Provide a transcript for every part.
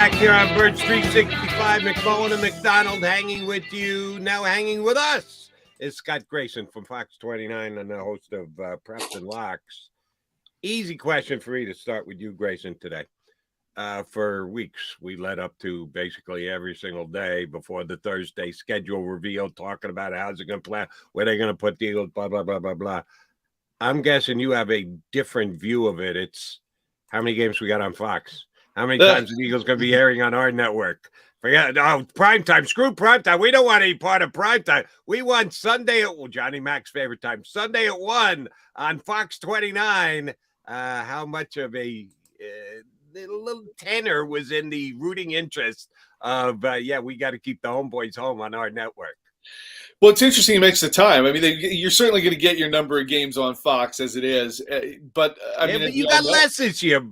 Back here on Bird Street 65, McMullen and McDonald hanging with you. Now hanging with us is Scott Grayson from Fox 29 and the host of Preps and Locks. Easy question for me to start with you, Grayson, today. For weeks, we led up to basically every single day before the Thursday schedule reveal, talking about how's it going to play, where they're going to put the Eagles, blah, blah, blah, blah, blah. I'm guessing you have a different view of it. It's how many games we got on Fox? How many times the Eagles going to be airing on our network? Forget primetime. Screw primetime. We don't want any part of primetime. We want Sunday at Johnny Mac's favorite time. Sunday at 1 on Fox 29. How much of a little tenor was in the rooting interest of, we got to keep the homeboys home on our network. Well, it's interesting you mention the time. I mean, you're certainly going to get your number of games on Fox as it is. But you got less this year.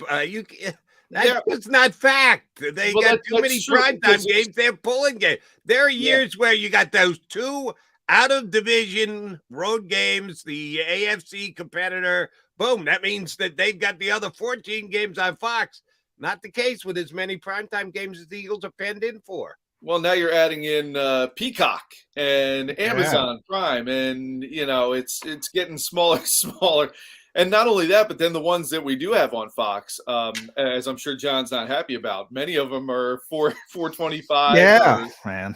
That's not fact. They got too many primetime games. They're pulling games. There are years where you got those two out-of-division road games, the AFC competitor. Boom. That means that they've got the other 14 games on Fox. Not the case with as many primetime games as the Eagles are penned in for. Well, now you're adding in Peacock and Amazon Prime, and, it's getting smaller and smaller. And not only that, but then the ones that we do have on Fox, as I'm sure John's not happy about, many of them are 425. Yeah, man.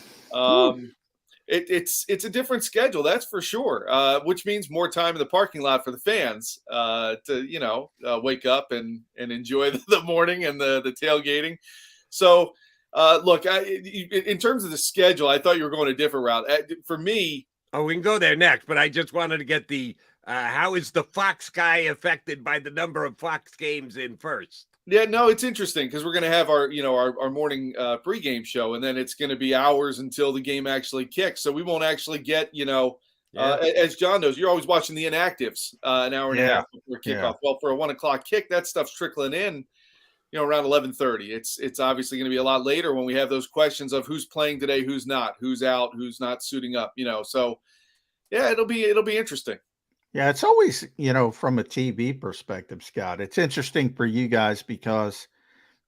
It's a different schedule, that's for sure. Which means more time in the parking lot for the fans to wake up and enjoy the morning and the tailgating. So look, in terms of the schedule, I thought you were going a different route. For me, we can go there next, but I just wanted to get the. How is the Fox guy affected by the number of Fox games in first? Yeah, no, it's interesting because we're going to have our morning pregame show, and then it's going to be hours until the game actually kicks. So we won't actually get, as John knows, you're always watching the inactives an hour and a half before kickoff. Yeah. Well, for a 1 o'clock kick, that stuff's trickling in, around 11:30. It's obviously going to be a lot later when we have those questions of who's playing today, who's not, who's out, who's not suiting up. So yeah, it'll be interesting. Yeah, it's always, from a TV perspective, Scott, it's interesting for you guys because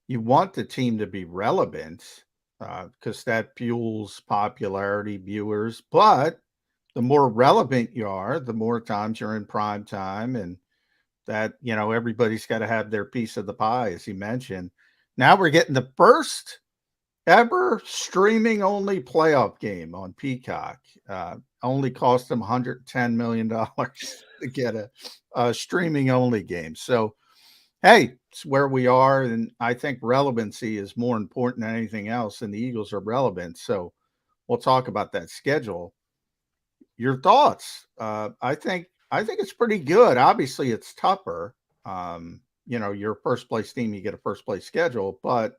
you want the team to be relevant because that fuels popularity, viewers. But the more relevant you are, the more times you're in prime time, and that, everybody's got to have their piece of the pie, as he mentioned. Now we're getting the first ever streaming only playoff game on Peacock. Only cost them $110 million to get a streaming only game. So, hey, it's where we are. And I think relevancy is more important than anything else. And the Eagles are relevant. So we'll talk about that schedule. Your thoughts? I think it's pretty good. Obviously it's tougher. Your first place team, you get a first place schedule, but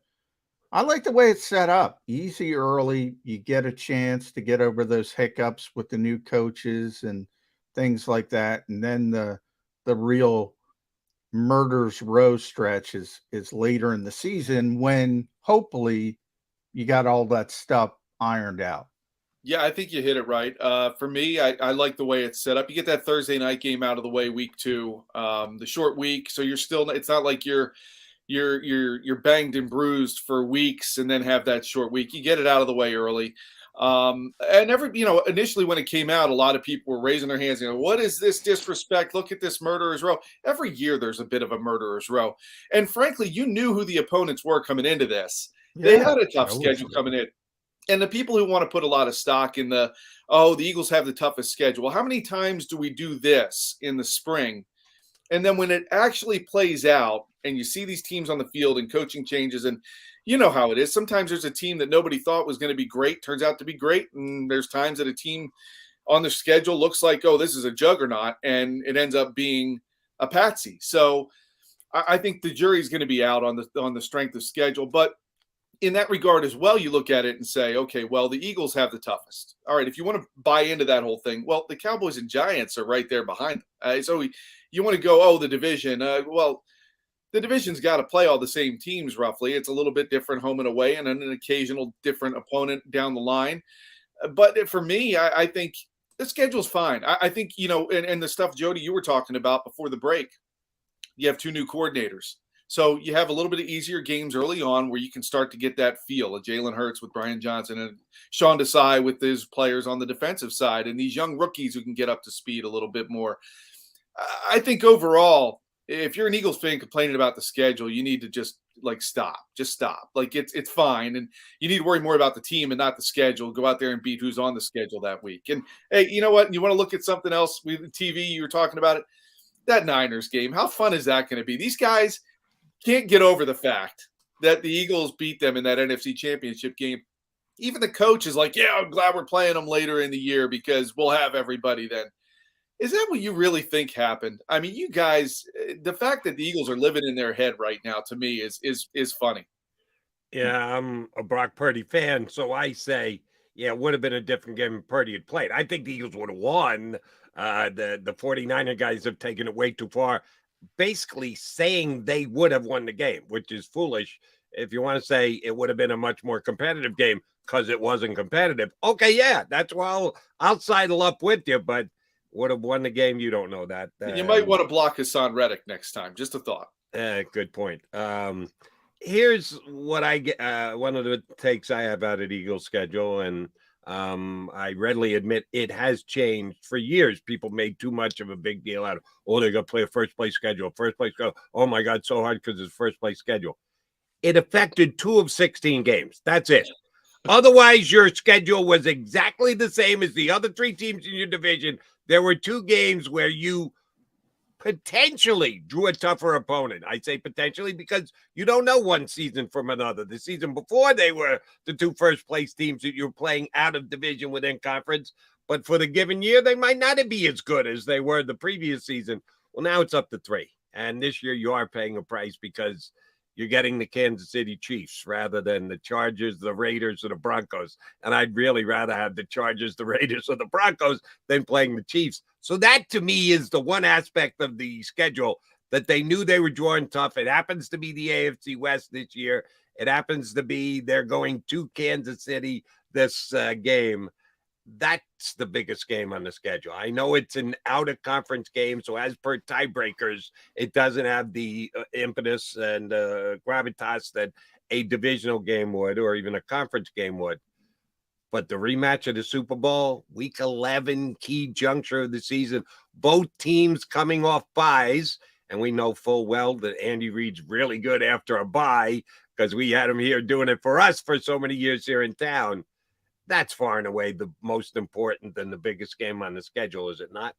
I like the way it's set up. Easy early. You get a chance to get over those hiccups with the new coaches and things like that. And then the real murder's row stretch is later in the season when hopefully you got all that stuff ironed out. Yeah, I think you hit it right. For me, I like the way it's set up. You get that Thursday night game out of the way week 2, the short week. So it's not like you're banged and bruised for weeks and then have that short week. You get it out of the way early. And initially when it came out, a lot of people were raising their hands, what is this disrespect? Look at this murderer's row. Every year there's a bit of a murderer's row. And frankly, you knew who the opponents were coming into this. They had a tough schedule coming in. And the people who want to put a lot of stock in the Eagles have the toughest schedule. Well, how many times do we do this in the spring? And then when it actually plays out and you see these teams on the field and coaching changes, and you know how it is. Sometimes there's a team that nobody thought was going to be great, turns out to be great. And there's times that a team on the schedule looks like, this is a juggernaut, and it ends up being a patsy. So I think the jury's going to be out on the strength of schedule. But in that regard as well, you look at it and say, okay, well, the Eagles have the toughest. All right, if you want to buy into that whole thing, well, the Cowboys and Giants are right there behind them. So you want to go, the division. Well, the division's got to play all the same teams roughly. It's a little bit different home and away and an occasional different opponent down the line. But for me, I think the schedule's fine. I think, and the stuff, Jody, you were talking about before the break, you have 2 new coordinators. So you have a little bit of easier games early on where you can start to get that feel of Jalen Hurts with Brian Johnson and Sean Desai with his players on the defensive side and these young rookies who can get up to speed a little bit more. I think overall, if you're an Eagles fan complaining about the schedule, you need to just stop. Like it's fine. And you need to worry more about the team and not the schedule. Go out there and beat who's on the schedule that week. And hey, you know what? You want to look at something else with the TV, you were talking about it. That Niners game, how fun is that going to be? These guys can't get over the fact that the Eagles beat them in that NFC Championship game. Even the coach is like, yeah, I'm glad we're playing them later in the year because we'll have everybody then. Is that what you really think happened? I mean, you guys, the fact that the Eagles are living in their head right now to me is funny. Yeah, I'm a Brock Purdy fan, so I say, yeah, it would have been a different game if Purdy had played. I think the Eagles would have won. The 49er guys have taken it way too far, basically saying they would have won the game, which is foolish. If you want to say it would have been a much more competitive game because it wasn't competitive, okay, yeah, that's why I'll sidle up with you, but would have won the game. You don't know that. You might want to block Hassan Reddick next time. Just a thought. Good point. Here's what I get. One of the takes I have out of the Eagles schedule, and I readily admit it has changed. For years, people made too much of a big deal out of, oh, they're going to play a first place schedule. Oh my God, so hard because it's first place schedule. It affected 2 of 16 games. That's it. Otherwise, your schedule was exactly the same as the other 3 teams in your division. There were 2 games where you potentially drew a tougher opponent. I say potentially because you don't know one season from another. The season before, they were the 2 first-place teams that you're playing out of division within conference. But for the given year, they might not be as good as they were the previous season. Well, now it's up to 3. And this year you are paying a price because you're getting the Kansas City Chiefs rather than the Chargers, the Raiders, or the Broncos. And I'd really rather have the Chargers, the Raiders, or the Broncos than playing the Chiefs. So that, to me, is the one aspect of the schedule that they knew they were drawing tough. It happens to be the AFC West this year. It happens to be they're going to Kansas City this game. That's the biggest game on the schedule. I know it's an out-of-conference game, so as per tiebreakers, it doesn't have the impetus and gravitas that a divisional game would or even a conference game would. But the rematch of the Super Bowl, Week 11, key juncture of the season, both teams coming off byes, and we know full well that Andy Reid's really good after a bye because we had him here doing it for us for so many years here in town. That's far and away the most important and the biggest game on the schedule, is it not?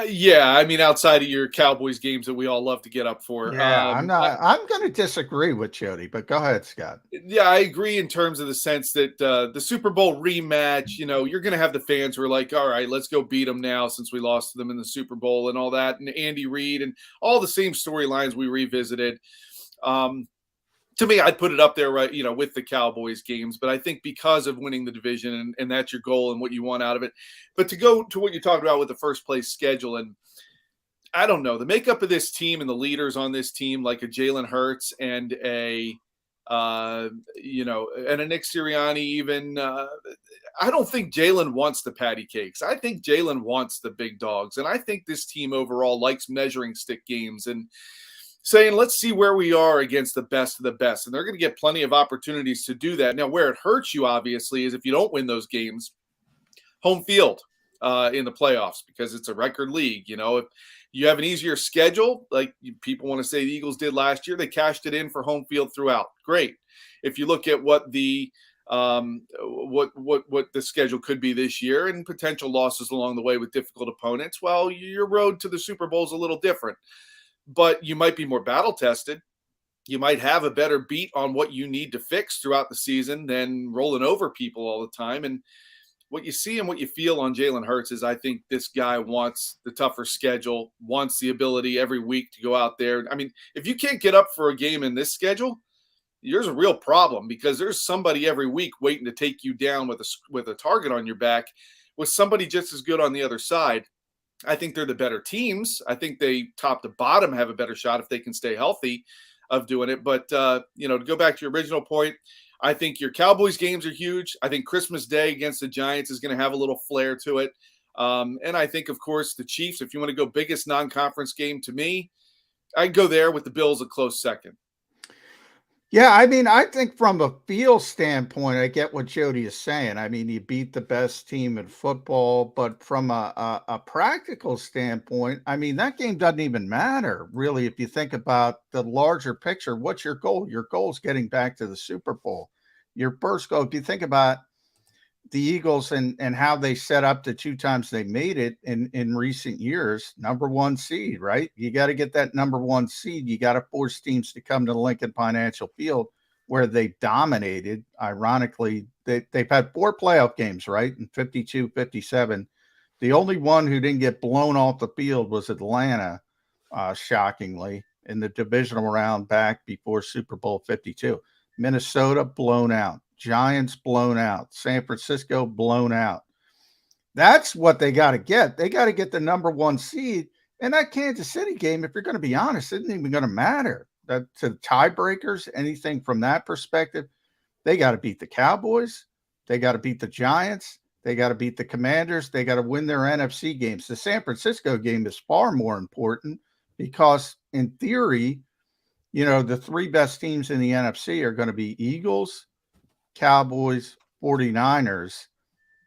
Yeah, I mean, outside of your Cowboys games that we all love to get up for. Yeah, I'm going to disagree with Jody, but go ahead, Scott. Yeah, I agree in terms of the sense that the Super Bowl rematch, you're going to have the fans who are like, all right, let's go beat them now since we lost to them in the Super Bowl and all that. And Andy Reid and all the same storylines we revisited. To me, I'd put it up there, right, with the Cowboys games. But I think because of winning the division and that's your goal and what you want out of it. But to go to what you talked about with the first place schedule, and I don't know, the makeup of this team and the leaders on this team, like a Jalen Hurts and a Nick Sirianni even, I don't think Jalen wants the patty cakes. I think Jalen wants the big dogs. And I think this team overall likes measuring stick games and saying, let's see where we are against the best of the best. And they're going to get plenty of opportunities to do that. Now, where it hurts you, obviously, is if you don't win those games, home field in the playoffs, because it's a record league. If you have an easier schedule, like people want to say the Eagles did last year, they cashed it in for home field throughout. Great. If you look at what the what the schedule could be this year and potential losses along the way with difficult opponents, well, your road to the Super Bowl is a little different. But you might be more battle tested. You might have a better beat on what you need to fix throughout the season than rolling over people all the time. And what you see and what you feel on Jalen Hurts is I think this guy wants the tougher schedule, wants the ability every week to go out there. I mean, if you can't get up for a game in this schedule, there's a real problem because there's somebody every week waiting to take you down with a target on your back with somebody just as good on the other side. I think they're the better teams. I think they top to bottom have a better shot if they can stay healthy of doing it. But, to go back to your original point, I think your Cowboys games are huge. I think Christmas Day against the Giants is going to have a little flair to it. And I think, of course, the Chiefs, if you want to go biggest non-conference game to me, I'd go there with the Bills a close second. Yeah, I mean, I think from a feel standpoint, I get what Jody is saying. I mean, you beat the best team in football, but from a practical standpoint, I mean, that game doesn't even matter, really, if you think about the larger picture. What's your goal? Your goal is getting back to the Super Bowl. Your first goal, if you think about the Eagles and how they set up the 2 times they made it in recent years, number 1 seed, right? You got to get that number 1 seed. You got to force teams to come to Lincoln Financial Field where they dominated. Ironically, they've had 4 playoff games, right? In 52, 57. The only one who didn't get blown off the field was Atlanta, shockingly, in the divisional round back before Super Bowl 52. Minnesota blown out. Giants blown out. San Francisco blown out. That's what they got to get. They got to get the number 1 seed. And that Kansas City game, if you're going to be honest, isn't even going to matter. That to the tiebreakers, anything from that perspective, they got to beat the Cowboys. They got to beat the Giants. They got to beat the Commanders. They got to win their NFC games. The San Francisco game is far more important because, in theory, the 3 best teams in the NFC are going to be Eagles, Cowboys, 49ers.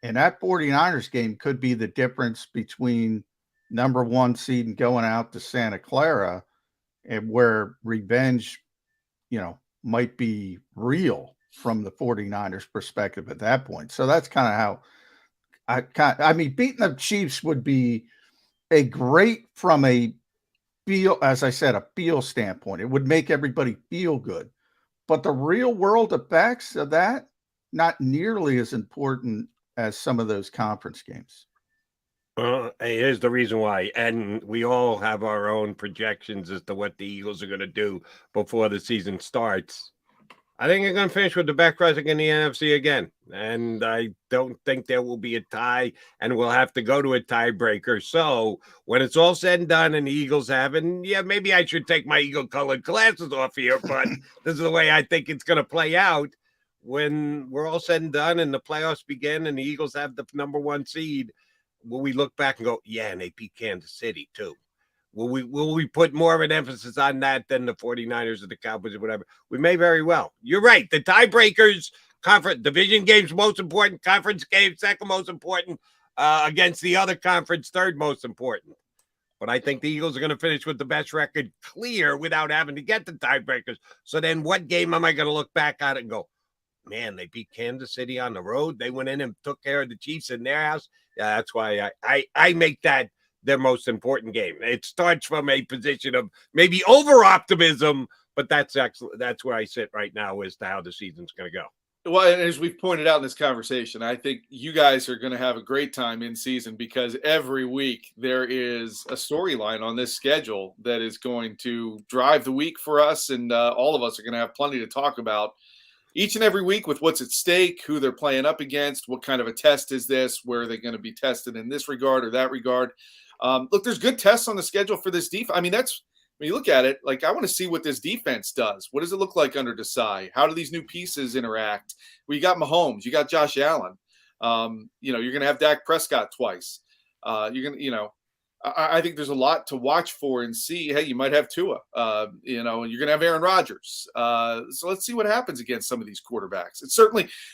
And that 49ers game could be the difference between number 1 seed and going out to Santa Clara, and where revenge, might be real from the 49ers perspective at that point. So that's kind of how I mean, beating the Chiefs would be a great from a feel, as I said, a feel standpoint. It would make everybody feel good. But the real world effects of that, not nearly as important as some of those conference games. Here's the reason why. And we all have our own projections as to what the Eagles are going to do before the season starts. I think they're going to finish with the best record in the NFC again. And I don't think there will be a tie, and we'll have to go to a tiebreaker. So when it's all said and done and the Eagles have, and yeah, maybe I should take my Eagle-colored glasses off here, but this is the way I think it's going to play out. When we're all said and done and the playoffs begin and the Eagles have the number 1 seed, will we look back and go, yeah, and they beat Kansas City too? Will we put more of an emphasis on that than the 49ers or the Cowboys or whatever? We may very well. You're right. The tiebreakers, conference division games most important, conference games second most important, against the other conference third most important. But I think the Eagles are going to finish with the best record clear without having to get the tiebreakers. So then what game am I going to look back at it and go, man, they beat Kansas City on the road. They went in and took care of the Chiefs in their house. Yeah, that's why I make that their most important game. It starts from a position of maybe over-optimism, but that's where I sit right now as to how the season's going to go. Well, and as we've pointed out in this conversation, I think you guys are going to have a great time in season because every week there is a storyline on this schedule that is going to drive the week for us, and all of us are going to have plenty to talk about each and every week with what's at stake, who they're playing up against, what kind of a test is this, where are they going to be tested in this regard or that regard. Look, there's good tests on the schedule for this defense. I mean, that's when you look at it, like I want to see what this defense does. What does it look like under Desai? How do these new pieces interact? Well, you got Mahomes, you got Josh Allen. You're going to have Dak Prescott twice. I think there's a lot to watch for and see. Hey, you might have Tua, and you're going to have Aaron Rodgers. So let's see what happens against some of these quarterbacks.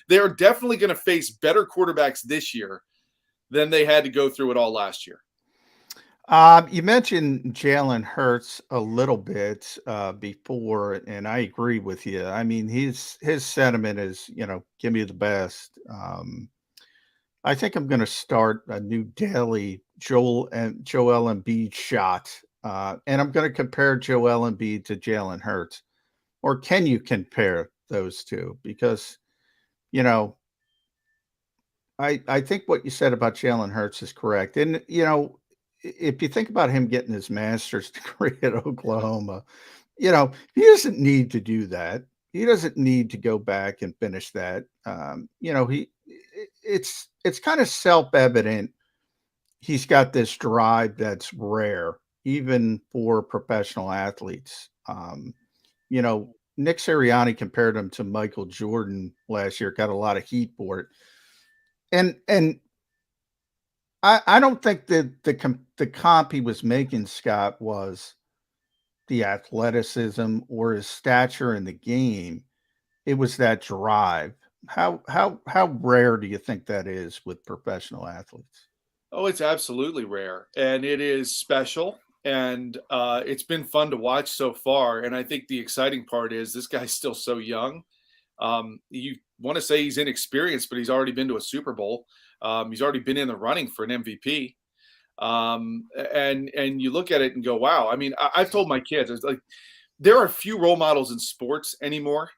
They're definitely going to face better quarterbacks this year than they had to go through it all last year. You mentioned Jalen Hurts a little bit before, and I agree with you. I mean, his sentiment is, give me the best. I think I'm going to start a new daily Joel Embiid shot, and I'm going to compare Joel Embiid to Jalen Hurts. Or can you compare those two? Because, I think what you said about Jalen Hurts is correct. And, if you think about him getting his master's degree at Oklahoma, he doesn't need to do that. He doesn't need to go back and finish that. It's kind of self-evident. He's got this drive that's rare, even for professional athletes. Nick Sirianni compared him to Michael Jordan last year, got a lot of heat for it. And I don't think that the comp he was making, Scott, was the athleticism or his stature in the game. It was that drive. How rare do you think that is with professional athletes? Oh, it's absolutely rare, and it is special, and it's been fun to watch so far. And I think the exciting part is this guy's still so young. You want to say he's inexperienced, but he's already been to a Super Bowl. He's already been in the running for an MVP. And you look at it and go, wow. I mean, I've told my kids, it's like there are few role models in sports anymore.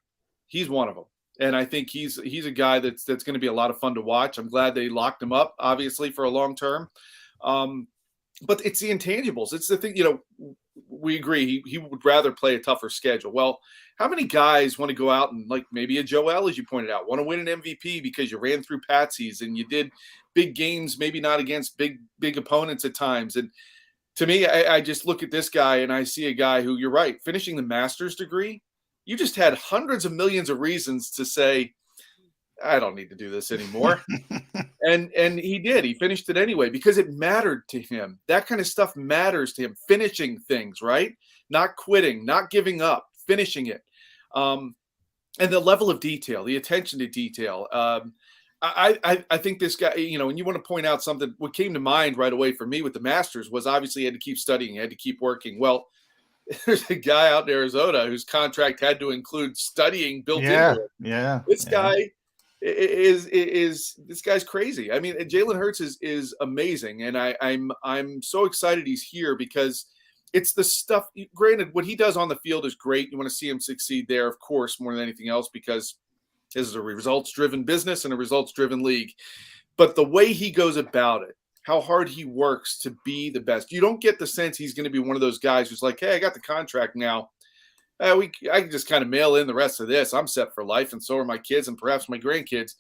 He's one of them. And I think he's a guy that's going to be a lot of fun to watch. I'm glad they locked him up, obviously, for a long term. But it's the intangibles. It's the thing, we agree he would rather play a tougher schedule. Well, how many guys want to go out and, like maybe a Joel, as you pointed out, want to win an MVP because you ran through patsies and you did big games, maybe not against big opponents at times. And to me, I just look at this guy and I see a guy who, you're right, finishing the master's degree. You just had hundreds of millions of reasons to say, I don't need to do this anymore. and he did. He finished it anyway because it mattered to him. That kind of stuff matters to him. Finishing things, right? Not quitting, not giving up, finishing it. And the level of detail, the attention to detail. I think this guy, and you want to point out something, what came to mind right away for me with the Masters was obviously he had to keep studying, he had to keep working. Well, there's a guy out in Arizona whose contract had to include studying built into it. Yeah. This guy is this guy's crazy. I mean, Jalen Hurts is amazing, and I'm so excited he's here because it's the stuff. Granted, what he does on the field is great. You want to see him succeed there, of course, more than anything else, because this is a results-driven business and a results-driven league. But the way he goes about it, how hard he works to be the best. You don't get the sense he's going to be one of those guys who's like, hey, I got the contract now. I can just kind of mail in the rest of this. I'm set for life, and so are my kids and perhaps my grandkids.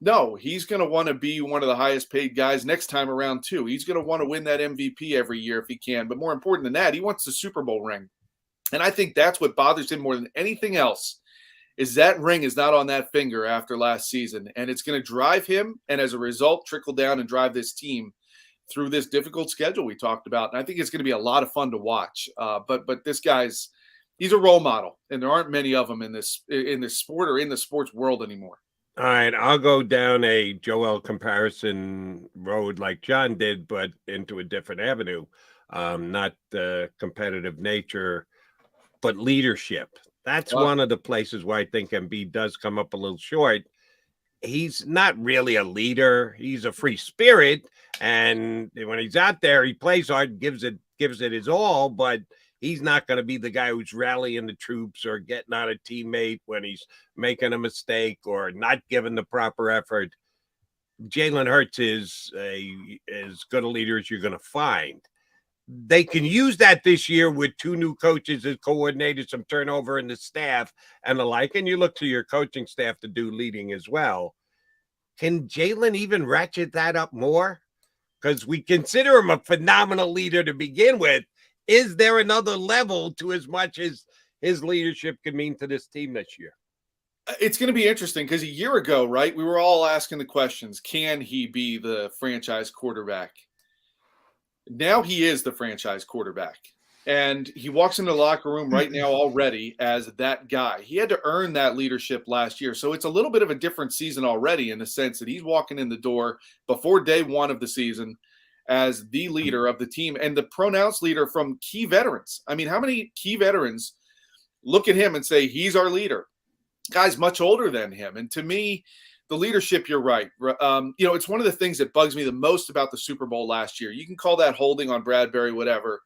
No, he's going to want to be one of the highest paid guys next time around, too. He's going to want to win that MVP every year if he can. But more important than that, he wants the Super Bowl ring. And I think that's what bothers him more than anything else, is that ring is not on that finger after last season. And it's going to drive him, and as a result, trickle down and drive this team through this difficult schedule we talked about. And I think it's going to be a lot of fun to watch. But this guy's – he's a role model, and there aren't many of them in this sport or in the sports world anymore. All right, I'll go down a Joel comparison road like John did, but into a different avenue. Not the competitive nature, but leadership. That's one of the places where I think Embiid does come up a little short. He's not really a leader. He's a free spirit, and when he's out there, he plays hard, gives it his all, but he's not going to be the guy who's rallying the troops or getting on a teammate when he's making a mistake or not giving the proper effort. Jalen Hurts is as good a leader as you're going to find. They can use that this year with two new coaches as coordinators, some turnover in the staff and the like. And you look to your coaching staff to do leading as well. Can Jalen even ratchet that up more? Because we consider him a phenomenal leader to begin with. Is there another level to as much as his leadership could mean to this team this year? It's going to be interesting because a year ago, right, we were all asking the questions, can he be the franchise quarterback? Now he is the franchise quarterback. And he walks into the locker room right now already as that guy. He had to earn that leadership last year. So it's a little bit of a different season already in the sense that he's walking in the door before day one of the season as the leader of the team and the pronounced leader from key veterans. I mean, how many key veterans look at him and say, he's our leader? Guy's much older than him. And to me, the leadership, you're right. It's one of the things that bugs me the most about the Super Bowl last year. You can call that holding on Bradbury, whatever.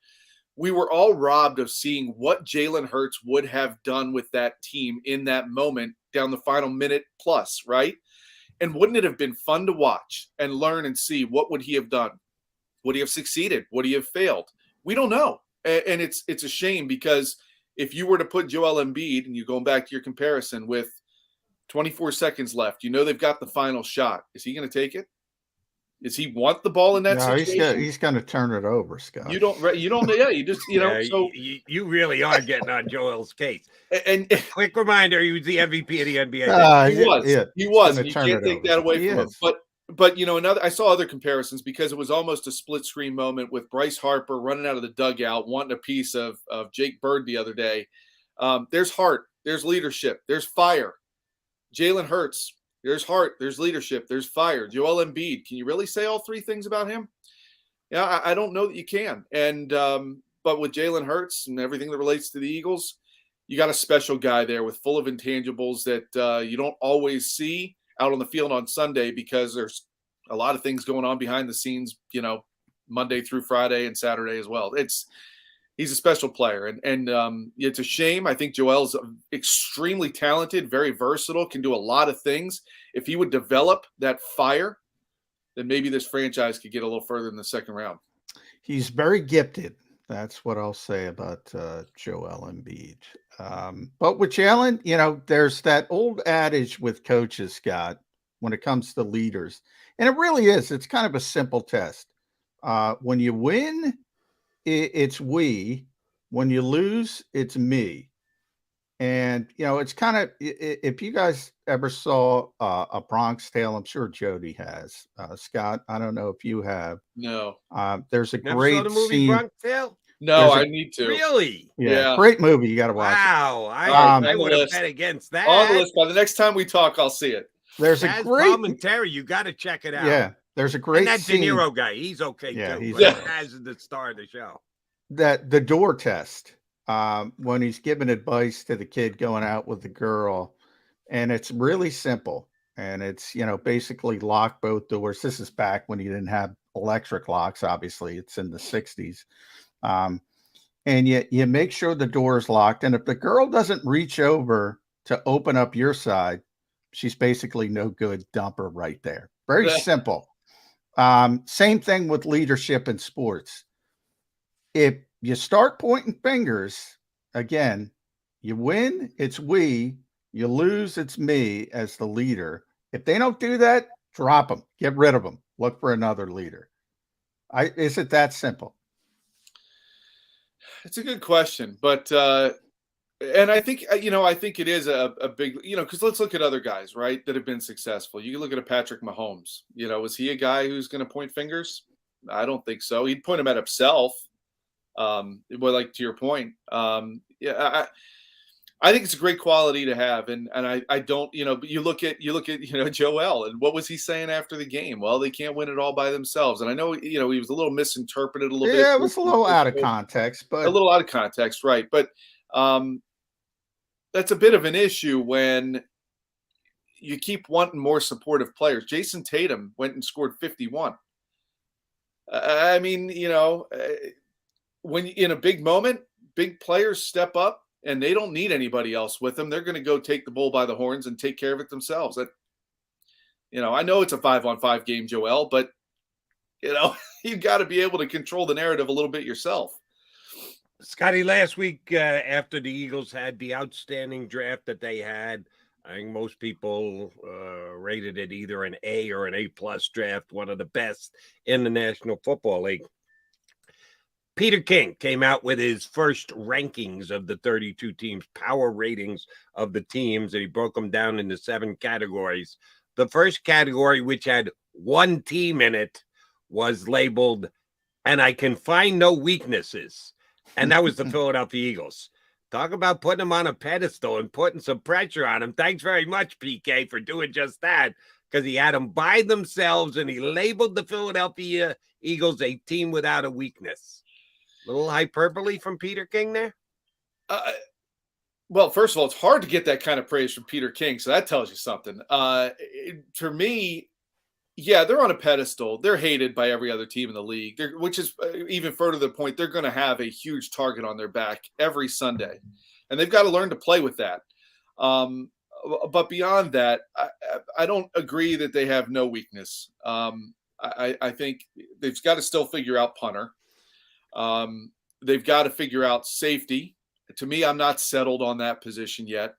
We were all robbed of seeing what Jalen Hurts would have done with that team in that moment down the final minute plus, right? And wouldn't it have been fun to watch and learn and see what would he have done? Would he have succeeded? Would he have failed? We don't know. And it's a shame because if you were to put Joel Embiid, and you're going back to your comparison with 24 seconds left, they've got the final shot. Is he going to take it? Does he want the ball in that situation? He's going to turn it over, Scott. You don't. Yeah, you just, So you really are getting on Joel's case. And quick reminder, he was the MVP of the NBA. He was. You can't take that away from him. but I saw other comparisons because it was almost a split screen moment with Bryce Harper running out of the dugout, wanting a piece of Jake Bird the other day. There's heart, there's leadership, there's fire. Jalen Hurts, there's heart, there's leadership, there's fire. Joel Embiid, can you really say all three things about him? Yeah, I don't know that you can. And but with Jalen Hurts and everything that relates to the Eagles, you got a special guy there with full of intangibles that you don't always see out on the field on Sunday because there's a lot of things going on behind the scenes, Monday through Friday and Saturday as well. He's a special player, and it's a shame. I think Joel's extremely talented, very versatile, can do a lot of things. If he would develop that fire, then maybe this franchise could get a little further in the second round. He's very gifted. That's what I'll say about Joel Embiid. But with Jalen, there's that old adage with coaches, Scott, when it comes to leaders. And it really is. It's kind of a simple test. When you win, it's we. When you lose, it's me. And, it's kind of, if you guys ever saw a Bronx Tale, I'm sure Jody has. Scott, I don't know if you have. No. There's a Never great saw the movie scene. Bronx Tale? No, I need to. Really? Yeah, great movie. You got to watch Wow. it. I would have bet against that. On the list. By the next time we talk, I'll see it. There's a great commentary. You got to check it out. Yeah, there's a great and that scene. De Niro guy. He's okay too. He's as the star of the show. That the door test. When he's giving advice to the kid going out with the girl, and it's really simple. And it's, basically lock both doors. This is back when you didn't have electric locks. Obviously, it's in the 60s. And you make sure the door is locked. And if the girl doesn't reach over to open up your side, she's basically no good. Dump her right there. Very simple. Same thing with leadership in sports. If you start pointing fingers, again, you win, it's we. You lose, it's me as the leader. If they don't do that, drop them. Get rid of them. Look for another leader. Is it that simple? It's a good question, but and I think it is a big because let's look at other guys, right, that have been successful. You can look at a Patrick Mahomes. Was he a guy who's going to point fingers? I don't think so. He'd point them at himself. Well, like to your point, I think it's a great quality to have, and I don't, but you look at Joel, and what was he saying after the game? Well, they can't win it all by themselves, and I know he was a little misinterpreted a little bit. Yeah, it was a little out of context, but a little out of context, right? But that's a bit of an issue when you keep wanting more supportive players. Jason Tatum went and scored 51. I mean, when in a big moment, big players step up. And they don't need anybody else with them. They're going to go take the bull by the horns and take care of it themselves. I know it's a 5-on-5 game, Joel, but you've got to be able to control the narrative a little bit yourself. Scotty, last week after the Eagles had the outstanding draft that they had, I think most people rated it either an A or an A+ draft, one of the best in the National Football League. Peter King came out with his first rankings of the 32 teams, power ratings of the teams, and he broke them down into 7 categories. The first category, which had one team in it, was labeled, "And I can find no weaknesses." And that was the Philadelphia Eagles. Talk about putting them on a pedestal and putting some pressure on them. Thanks very much, PK, for doing just that, because he had them by themselves, and he labeled the Philadelphia Eagles a team without a weakness. Little hyperbole from Peter King there? Well, first of all, it's hard to get that kind of praise from Peter King, so that tells you something. For me, yeah, they're on a pedestal. They're hated by every other team in the league, which is even further to the point they're going to have a huge target on their back every Sunday, and they've got to learn to play with that. But beyond that, I don't agree that they have no weakness. I think they've got to still figure out punter. They've got to figure out safety. To me, I'm not settled on that position yet.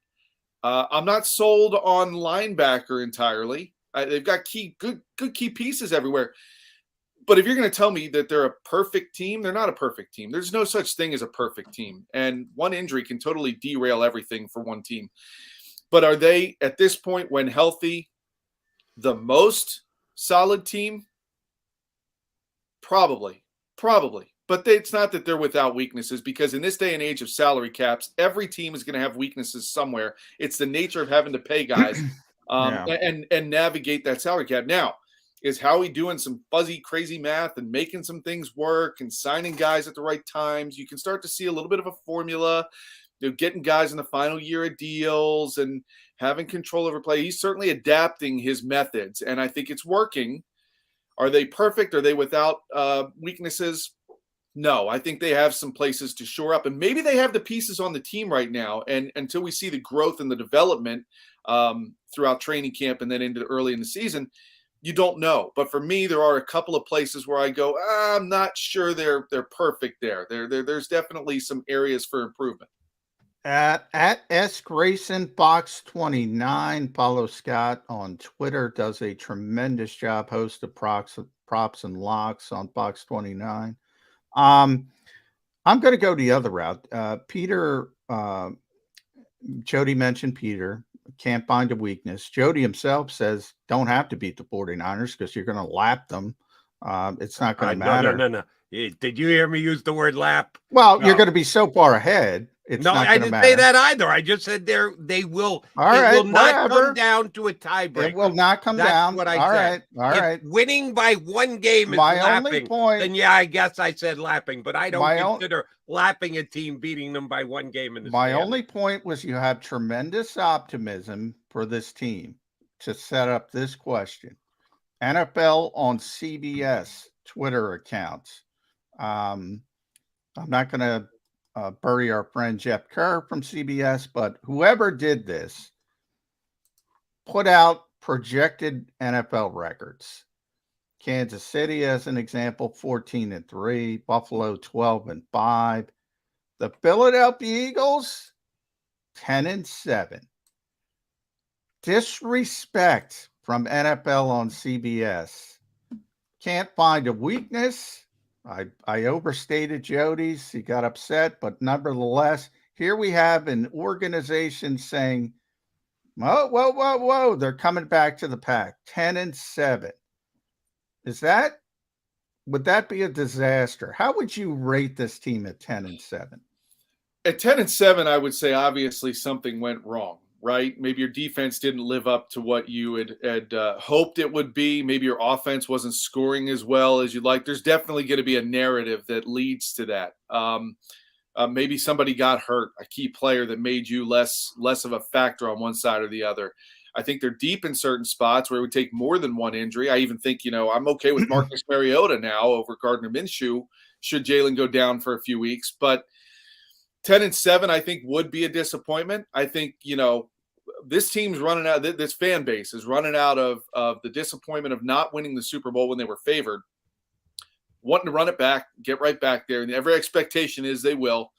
I'm not sold on linebacker entirely. They've got good key pieces everywhere. But if you're going to tell me that they're a perfect team, they're not a perfect team. There's no such thing as a perfect team. And one injury can totally derail everything for one team. But are they, at this point, when healthy, the most solid team? Probably. But it's not that they're without weaknesses, because in this day and age of salary caps, every team is going to have weaknesses somewhere. It's the nature of having to pay guys and navigate that salary cap. Now, is Howie doing some fuzzy, crazy math and making some things work and signing guys at the right times? You can start to see a little bit of a formula, getting guys in the final year of deals and having control over play. He's certainly adapting his methods, and I think it's working. Are they perfect? Are they without weaknesses? No, I think they have some places to shore up, and maybe they have the pieces on the team right now. And until we see the growth and the development throughout training camp and then into early in the season, you don't know. But for me, there are a couple of places where I go, I'm not sure they're perfect there. There's definitely some areas for improvement. At S Grayson Box 29, follow Scott on Twitter. Does a tremendous job. Host of props and locks on Box 29. I'm going to go the other route. Peter, Jody mentioned Peter can't find a weakness. Jody himself says don't have to beat the 49ers because you're going to lap them. It's not going to matter. No. Did you hear me use the word lap? Well, you're going to be so far ahead. It's no, not I didn't say that either. I just said they will. All right, will not come down to a tiebreak. It will not come down. What I said. All right. Winning by one game is lapping. Then I guess I said lapping, but I don't consider lapping a team beating them by one game in the My only point was you have tremendous optimism for this team to set up this question. NFL on CBS Twitter accounts. I'm not going to bury our friend Jeff Kerr from CBS, but whoever did this put out projected NFL records. Kansas City, as an example, 14-3, Buffalo 12-5, the Philadelphia Eagles 10-7. Disrespect from NFL on CBS. Can't find a weakness. I overstated Jody's. He got upset, but nevertheless, here we have an organization saying, whoa, they're coming back to the pack, 10-7. Would that be a disaster? How would you rate this team at 10-7? At 10-7, I would say obviously something went wrong, right? Maybe your defense didn't live up to what you had hoped it would be. Maybe your offense wasn't scoring as well as you'd like. There's definitely going to be a narrative that leads to that. Maybe somebody got hurt, a key player that made you less of a factor on one side or the other. I think they're deep in certain spots where it would take more than one injury. I even think, I'm okay with Marcus Mariota now over Gardner Minshew should Jalen go down for a few weeks. But 10-7, I think, would be a disappointment. I think, this team's running out. This fan base is running out of the disappointment of not winning the Super Bowl when they were favored, wanting to run it back, get right back there. And every expectation is they will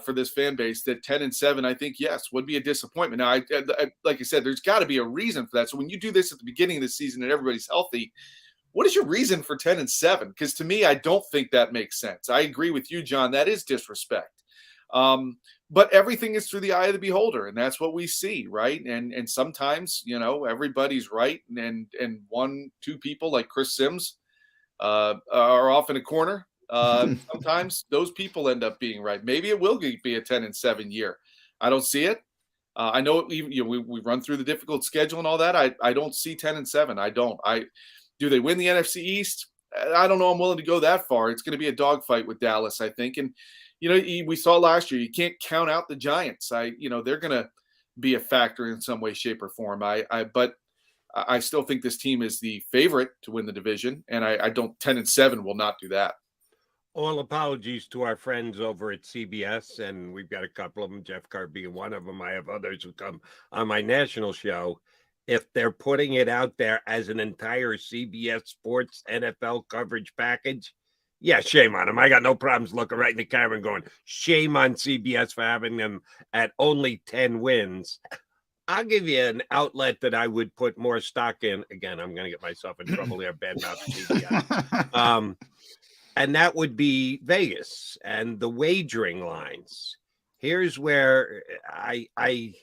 for this fan base. That 10-7, I think, yes, would be a disappointment. Now, I like I said, there's got to be a reason for that. So when you do this at the beginning of the season and everybody's healthy, what is your reason for 10-7? Because to me, I don't think that makes sense. I agree with you, John. That is disrespect. But everything is through the eye of the beholder, and that's what we see, right? And sometimes, everybody's right, and two people like Chris Sims are off in a corner. Sometimes those people end up being right. Maybe it will be a 10-7 year. I don't see it. I know we run through the difficult schedule and all that. I don't see 10-7. I don't. Do they win the NFC East? I don't know. I'm willing to go that far. It's going to be a dogfight with Dallas, I think, and. We saw last year, you can't count out the Giants. They're going to be a factor in some way, shape, or form. But I still think this team is the favorite to win the division, and I don't 10-7 will not do that. All apologies to our friends over at CBS, and we've got a couple of them, Jeff Carr being one of them. I have others who come on my national show. If they're putting it out there as an entire CBS Sports NFL coverage package, yeah, shame on them. I got no problems looking right in the camera and going, shame on CBS for having them at only 10 wins. I'll give you an outlet that I would put more stock in. Again, I'm going to get myself in trouble here, bad mouth CBS. And that would be Vegas and the wagering lines. Here's where I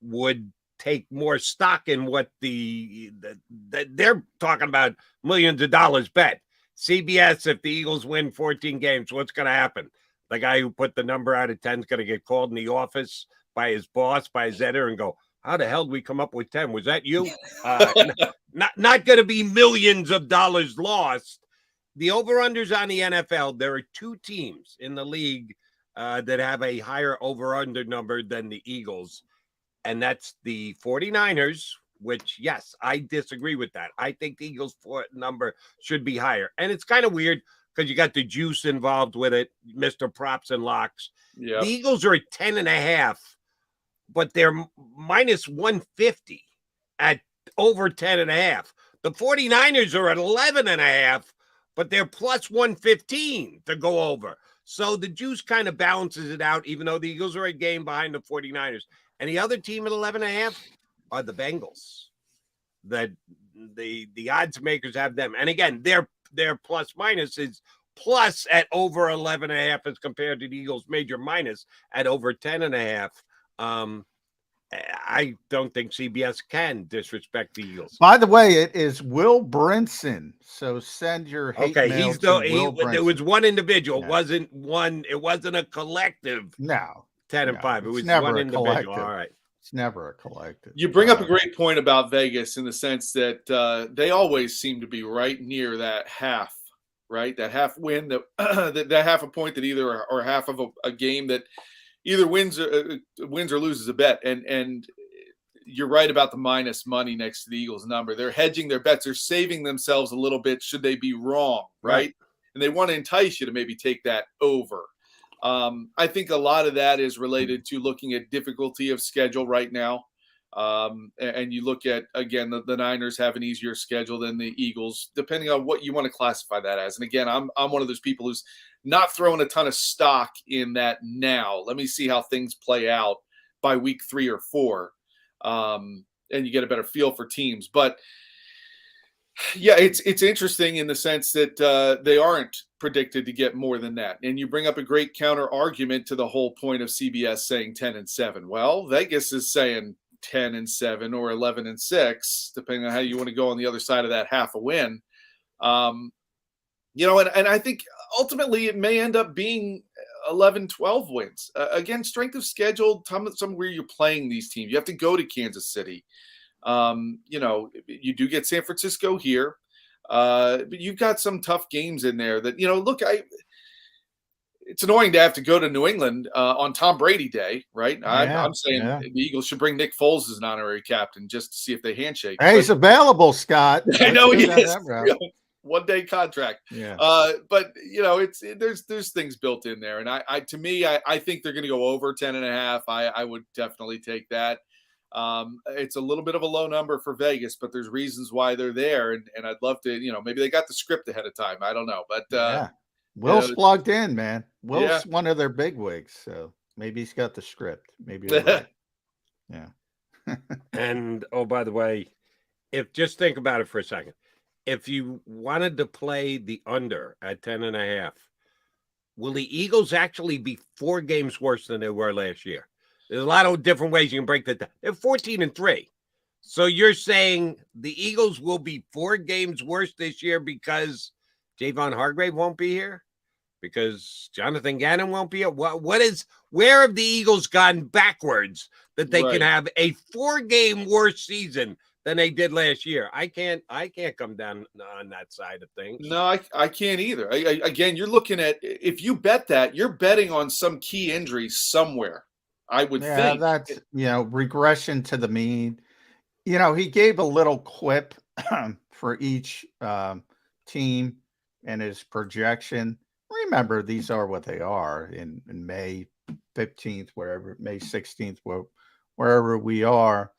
would take more stock in what they're talking about millions of dollars bet. CBS, if the Eagles win 14 games, what's going to happen? The guy who put the number out of 10 is going to get called in the office by his boss, by his editor, and go, how the hell did we come up with 10? Was that you? Not going to be millions of dollars lost. The over-unders on the NFL, there are 2 teams in the league that have a higher over-under number than the Eagles, and that's the 49ers, which, yes, I disagree with that. I think the Eagles' number should be higher. And it's kind of weird because you got the juice involved with it, Mr. Props and Locks. Yeah. The Eagles are at 10.5, but they're minus 150 at over 10.5. The 49ers are at 11.5, but they're plus 115 to go over. So the juice kind of balances it out, even though the Eagles are a game behind the 49ers. And the other team at 11.5 are the Bengals. The odds makers have them. And again, their plus minus is plus at over 11.5 as compared to the Eagles' major minus at over 10.5. I don't think CBS can disrespect the Eagles. By the way, it is Will Brinson. So send your hate mail to Will Brinson. There was one individual. Yeah. It wasn't a collective. No. 10 and 5. It was never one a individual. collective. All right. It's never a collective. You bring up a great point about Vegas in the sense that they always seem to be right near that half, right? That half win, that half a point that either or half of a game that either wins or loses a bet. And you're right about the minus money next to the Eagles number. They're hedging their bets. They're saving themselves a little bit should they be wrong, right? And they want to entice you to maybe take that over. I think a lot of that is related to looking at difficulty of schedule right now. And you look at, again, the Niners have an easier schedule than the Eagles, depending on what you want to classify that as. And again, I'm one of those people who's not throwing a ton of stock in that now. Let me see how things play out by week 3 or 4. And you get a better feel for teams. But yeah, it's interesting in the sense that they aren't predicted to get more than that. And you bring up a great counter argument to the whole point of CBS saying 10-7. Well, Vegas is saying 10-7 or 11-6, depending on how you want to go on the other side of that half a win. And I think ultimately it may end up being 11-12 wins. Again, strength of schedule, somewhere you're playing these teams. You have to go to Kansas City. You do get San Francisco here. But you've got some tough games in there that, it's annoying to have to go to New England on Tom Brady Day, right? I'm saying the Eagles should bring Nick Foles as an honourary captain just to see if they handshake. Hey, he's available, Scott. I know he is. 1-day contract. Yeah. But there's things built in there. And I think they're going to go over 10.5. I would definitely take that. It's a little bit of a low number for Vegas, but there's reasons why they're there. And I'd love to, maybe they got the script ahead of time. I don't know, but, Will's plugged in, man. Will's one of their big wigs. So maybe he's got the script. Maybe. Right. Yeah. And, oh, by the way, just think about it for a second. If you wanted to play the under at 10.5, will the Eagles actually be 4 games worse than they were last year? There's a lot of different ways you can break that down. They're 14-3. So you're saying the Eagles will be 4 games worse this year because Javon Hargrave won't be here? Because Jonathan Gannon won't be here? Where have the Eagles gone backwards that they can have a 4-game worse season than they did last year? I can't come down on that side of things. No, I can't either. Again, you're looking at, if you bet that, you're betting on some key injury somewhere. I would think that's, regression to the mean. He gave a little quip for each team and his projection. Remember, these are what they are in May 15th, May 16th, wherever we are.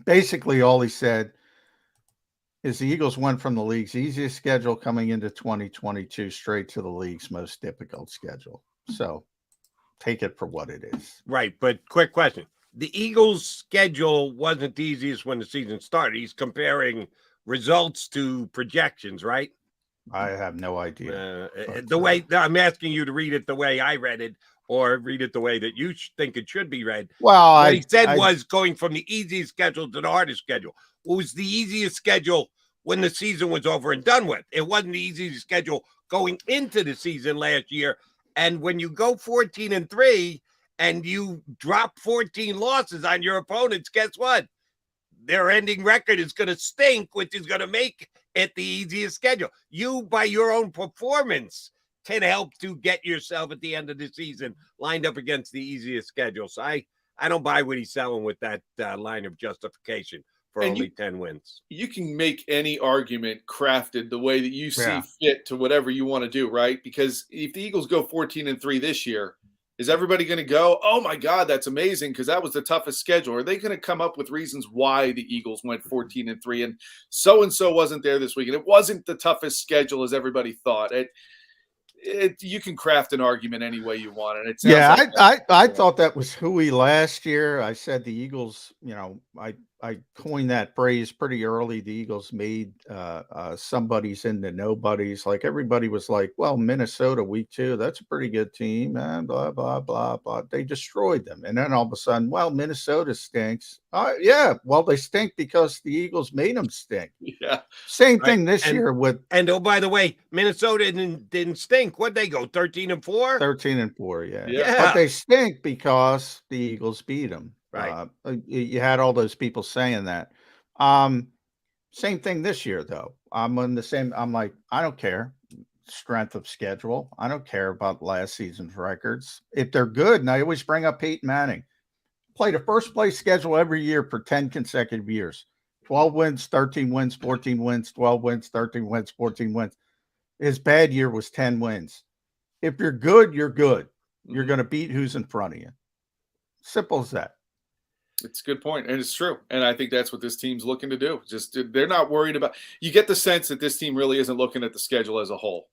Basically, all he said is the Eagles went from the league's easiest schedule coming into 2022 straight to the league's most difficult schedule. So take it for what it is. Right. But quick question. The Eagles' schedule wasn't the easiest when the season started. He's comparing results to projections, right? I have no idea. The way I'm asking you to read it the way I read it or read it the way that you think it should be read. Well, what he said was going from the easiest schedule to the hardest schedule. It was the easiest schedule when the season was over and done with. It wasn't the easiest schedule going into the season last year. And when you go 14-3 and you drop 14 losses on your opponents, guess what? Their ending record is going to stink, which is going to make it the easiest schedule. You, by your own performance, can help to get yourself at the end of the season lined up against the easiest schedule. So I don't buy what he's selling with that line of justification for only 10 wins. You can make any argument crafted the way that you see fit to whatever you want to do, right? Because if the Eagles go 14-3 this year, is everybody going to go, oh my God, that's amazing because that was the toughest schedule? Or are they going to come up with reasons why the Eagles went 14-3 and so wasn't there this week and it wasn't the toughest schedule as everybody thought? You can craft an argument any way you want, and it sounds I thought that was Howie last year. I said the Eagles, I coined that phrase pretty early. The Eagles made somebody's into nobodies. Like everybody was like, well, Minnesota week 2, that's a pretty good team, and blah, blah, blah, blah. They destroyed them. And then all of a sudden, well, Minnesota stinks. Yeah, well, they stink because the Eagles made them stink. Yeah. Same thing this year with. And oh, by the way, Minnesota didn't stink. What'd they go, 13-4? 13-4, yeah. But they stink because the Eagles beat them. Right. You had all those people saying that. Same thing this year, though. I'm on the same. I'm like, I don't care. Strength of schedule. I don't care about last season's records. If they're good, and I always bring up Peyton Manning, played a first place schedule every year for 10 consecutive years. 12 wins, 13 wins, 14 wins, 12 wins, 13 wins, 14 wins. His bad year was 10 wins. If you're good, you're good. You're going to beat who's in front of you. Simple as that. It's a good point, and it's true. And I think that's what this team's looking to do. Just they're not worried about – you get the sense that this team really isn't looking at the schedule as a whole.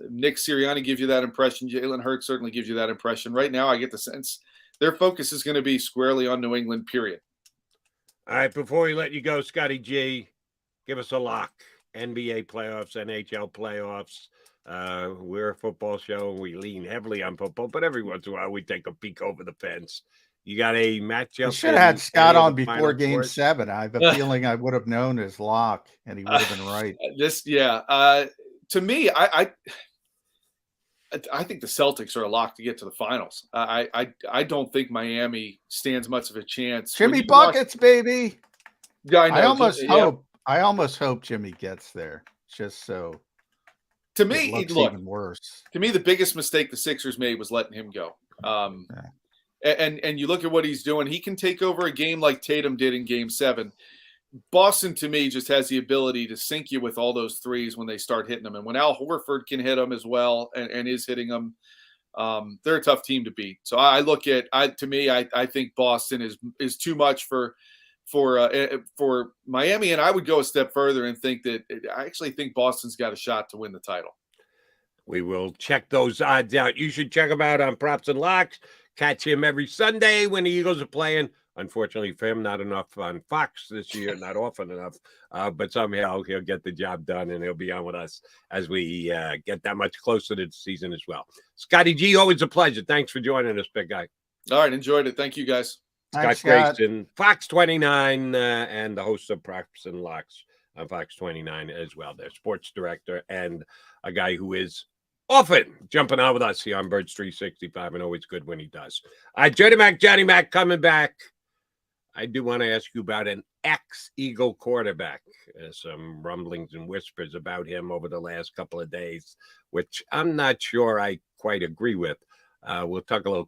Nick Sirianni gives you that impression. Jalen Hurts certainly gives you that impression. Right now I get the sense their focus is going to be squarely on New England, period. All right, before we let you go, Scotty G, give us a lock. NBA playoffs, NHL playoffs. We're a football show, and we lean heavily on football, but every once in a while we take a peek over the fence. You got a matchup. You should have had Scott on before Game 7. I have a feeling I would have known his lock, and he would have been right. To me, I think the Celtics are a lock to get to the finals. I don't think Miami stands much of a chance. Jimmy buckets, baby. Yeah, I know. I almost hope Jimmy gets there, just so. To me, it looks even worse. To me, the biggest mistake the Sixers made was letting him go. And you look at what he's doing. He can take over a game like Tatum did in Game 7. Boston, to me, just has the ability to sink you with all those threes when they start hitting them. And when Al Horford can hit them as well and is hitting them, they're a tough team to beat. So I think Boston is too much for Miami. And I would go a step further and think that I actually think Boston's got a shot to win the title. We will check those odds out. You should check them out on Props and Locks. Catch him every Sunday when the Eagles are playing. Unfortunately for him, not enough on Fox this year, not often enough. But somehow he'll get the job done, and he'll be on with us as we get that much closer to the season as well. Scotty G, always a pleasure. Thanks for joining us, big guy. All right, enjoyed it. Thank you, guys. Scott Grayson, Fox 29, and the host of Props and Locks on Fox 29 as well. Their sports director and a guy who is often jumping on with us here on Birds 365, and always good when he does. Johnny Mac coming back. I do want to ask you about an ex-Eagle quarterback. Some rumblings and whispers about him over the last couple of days, which I'm not sure I quite agree with. We'll talk a little